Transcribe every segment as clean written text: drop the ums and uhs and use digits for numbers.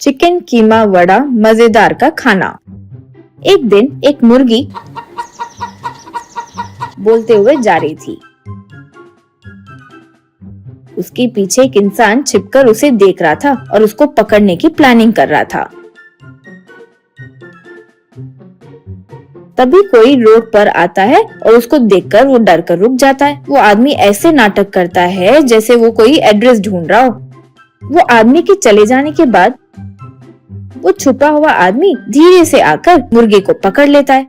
Chicken कीमा वड़ा मजेदार का खाना। एक दिन एक मुर्गी बोलते हुए जा रही थी। उसके पीछे एक इंसान छिपकर उसे देख रहा था और उसको पकड़ने की प्लानिंग कर रहा था। तभी कोई रोड पर आता है और उसको देखकर वो डर कर रुक जाता है। वो आदमी ऐसे नाटक करता है जैसे वो कोई एड्रेस ढूंढ रहा हो। वो आदमी के चले जाने के बाद वो छुपा हुआ आदमी धीरे से आकर मुर्गी को पकड़ लेता है।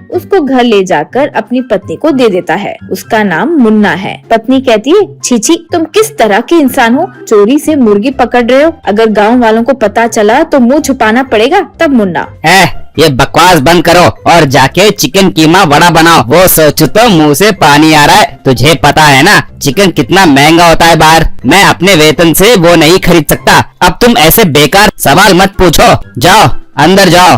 उसको घर ले जाकर अपनी पत्नी को दे देता है। उसका नाम मुन्ना है। पत्नी कहती है, छीछी, तुम किस तरह के इंसान हो, चोरी से मुर्गी पकड़ रहे हो। अगर गांव वालों को पता चला तो मुंह छुपाना पड़ेगा। तब मुन्ना, ये बकवास बंद करो और जाके चिकन कीमा वड़ा बनाओ। वो सोचो तो मुंह से पानी आ रहा है। तुझे पता है ना चिकन कितना महंगा होता है बाहर। मैं अपने वेतन से वो नहीं खरीद सकता। अब तुम ऐसे बेकार सवाल मत पूछो। जाओ अंदर जाओ।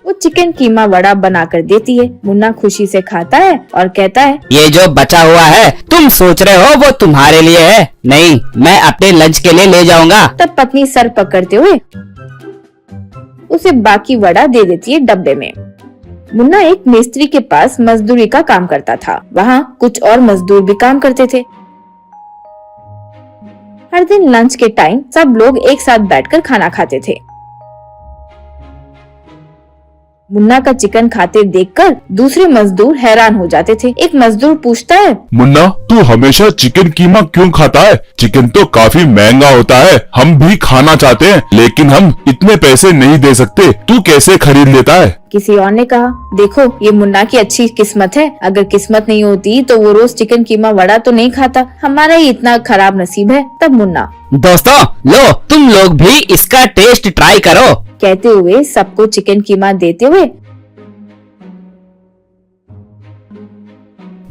वो चिकन कीमा वड़ा बनाकर देती है। मुन्ना खुशी से खाता है और कहता है, ये जो बचा हुआ है तुम सोच रहे हो वो तुम्हारे लिए है। नहीं, मैं अपने लंच के लिए ले जाऊंगा। तब पत्नी सर पकड़ते हुए उसे बाकी वड़ा दे देती है डब्बे में। मुन्ना एक मिस्त्री के पास मजदूरी का काम करता था। वहाँ कुछ और मजदूर भी काम करते थे। हर दिन लंच के टाइम सब लोग एक साथ बैठकर खाना खाते थे। मुन्ना का चिकन खाते देखकर दूसरे मजदूर हैरान हो जाते थे। एक मजदूर पूछता है, मुन्ना, तू हमेशा चिकन कीमा क्यों खाता है? चिकन तो काफी महंगा होता है। हम भी खाना चाहते हैं लेकिन हम इतने पैसे नहीं दे सकते। तू कैसे खरीद लेता है? किसी और ने कहा, देखो ये मुन्ना की अच्छी किस्मत है। अगर किस्मत नहीं होती तो वो रोज चिकन कीमा वड़ा तो नहीं खाता। हमारा ही इतना खराब नसीब है। तब मुन्ना, दोस्तों लो तुम लोग भी इसका टेस्ट ट्राई करो। कहते हुए सबको चिकन कीमा देते हुए,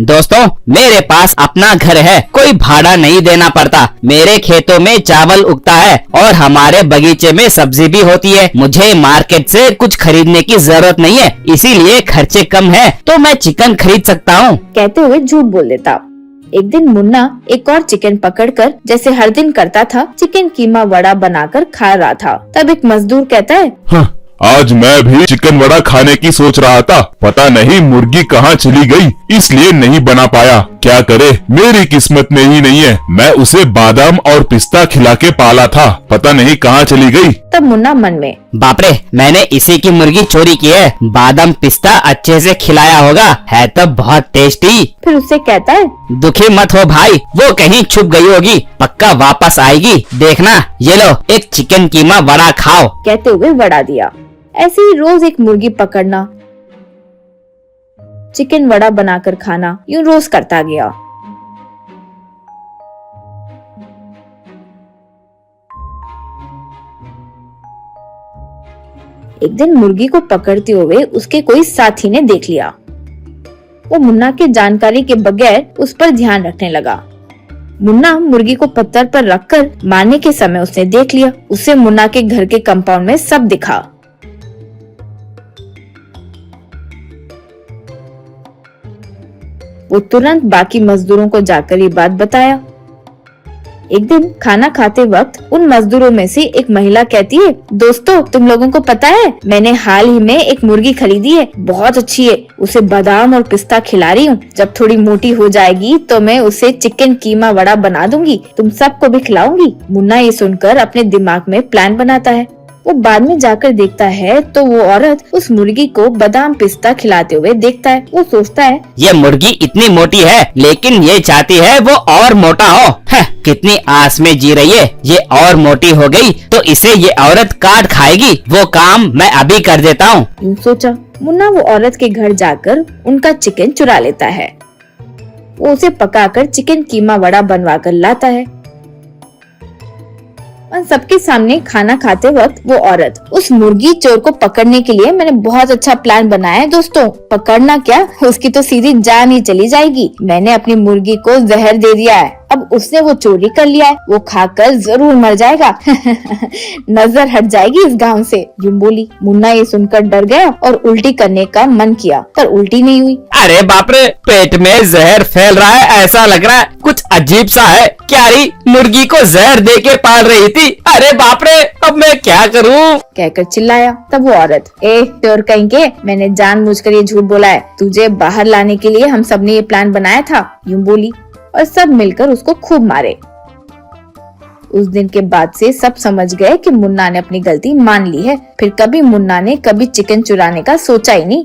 दोस्तों मेरे पास अपना घर है, कोई भाड़ा नहीं देना पड़ता। मेरे खेतों में चावल उगता है और हमारे बगीचे में सब्जी भी होती है। मुझे मार्केट से कुछ खरीदने की जरूरत नहीं है, इसीलिए खर्चे कम है तो मैं चिकन खरीद सकता हूँ। कहते हुए झूठ बोल देता। एक दिन मुन्ना एक और चिकन पकड़कर जैसे हर दिन करता था चिकन कीमा वड़ा बनाकर खा रहा था। तब एक मजदूर कहता है, आज मैं भी चिकन वड़ा खाने की सोच रहा था। पता नहीं मुर्गी कहाँ चली गई, इसलिए नहीं बना पाया। क्या करे, मेरी किस्मत में ही नहीं है। मैं उसे बादाम और पिस्ता खिला के पाला था, पता नहीं कहाँ चली गई। तब मुन्ना मन में, बाप रे, मैंने इसी की मुर्गी चोरी की है। बादाम पिस्ता अच्छे से खिलाया होगा, है तो बहुत टेस्टी। फिर उससे कहता है, दुखी मत हो भाई, वो कहीं छुप गई होगी, पक्का वापस आएगी। देखना, ये लो एक चिकन कीमा वड़ा खाओ। कहते हुए वड़ा दिया। ऐसे ही रोज एक मुर्गी पकड़ना, चिकन वड़ा बनाकर खाना, यूं रोज करता गया। एक दिन मुर्गी को पकड़ते हुए उसके कोई साथी ने देख लिया। वो मुन्ना के जानकारी के बगैर उस पर ध्यान रखने लगा। मुन्ना मुर्गी को पत्थर पर रखकर मारने के समय उसने देख लिया। उसे मुन्ना के घर के कंपाउंड में सब दिखा। वो तुरंत बाकी मजदूरों को जाकर ये बात बताया। एक दिन खाना खाते वक्त उन मजदूरों में से एक महिला कहती है, दोस्तों तुम लोगों को पता है मैंने हाल ही में एक मुर्गी खरीदी है, बहुत अच्छी है। उसे बादाम और पिस्ता खिला रही हूँ। जब थोड़ी मोटी हो जाएगी तो मैं उसे चिकन कीमा वड़ा बना दूंगी, तुम सबको भी खिलाऊंगी। मुन्ना ये सुनकर अपने दिमाग में प्लान बनाता है। वो बाद में जाकर देखता है तो वो औरत उस मुर्गी को बादाम पिस्ता खिलाते हुए देखता है। वो सोचता है, ये मुर्गी इतनी मोटी है लेकिन ये चाहती है वो और मोटा हो। कितनी आस में जी रही है। ये और मोटी हो गई तो इसे ये औरत काट खाएगी। वो काम मैं अभी कर देता हूँ। यूं सोचा। मुन्ना वो औरत के घर जाकर उनका चिकन चुरा लेता है। वो उसे पकाकर चिकन कीमा वड़ा बनवा कर लाता है। और सबके सामने खाना खाते वक्त वो औरत, उस मुर्गी चोर को पकड़ने के लिए मैंने बहुत अच्छा प्लान बनाया है दोस्तों। पकड़ना क्या, उसकी तो सीधी जान ही चली जाएगी। मैंने अपनी मुर्गी को जहर दे दिया है। अब उसने वो चोरी कर लिया है, वो खाकर जरूर मर जाएगा। नजर हट जाएगी इस गांव से, यूं बोली। मुन्ना ये सुनकर डर गया और उल्टी करने का मन किया, पर उल्टी नहीं हुई। अरे बाप रे, पेट में जहर फैल रहा है, ऐसा लग रहा है कुछ अजीब सा है। क्यारी मुर्गी को जहर दे के पाल रही थी। अरे बाप रे, अब मैं क्या करूं? कहकर चिल्लाया। तब वो औरत, चोर कहीं के, मैंने जानबूझकर ये झूठ बोला है, तुझे बाहर लाने के लिए हम सबने ये प्लान बनाया था, यूं बोली। और सब मिलकर उसको खूब मारे। उस दिन के बाद से सब समझ गए कि मुन्ना ने अपनी गलती मान ली है। फिर कभी मुन्ना ने कभी चिकन चुराने का सोचा ही नहीं।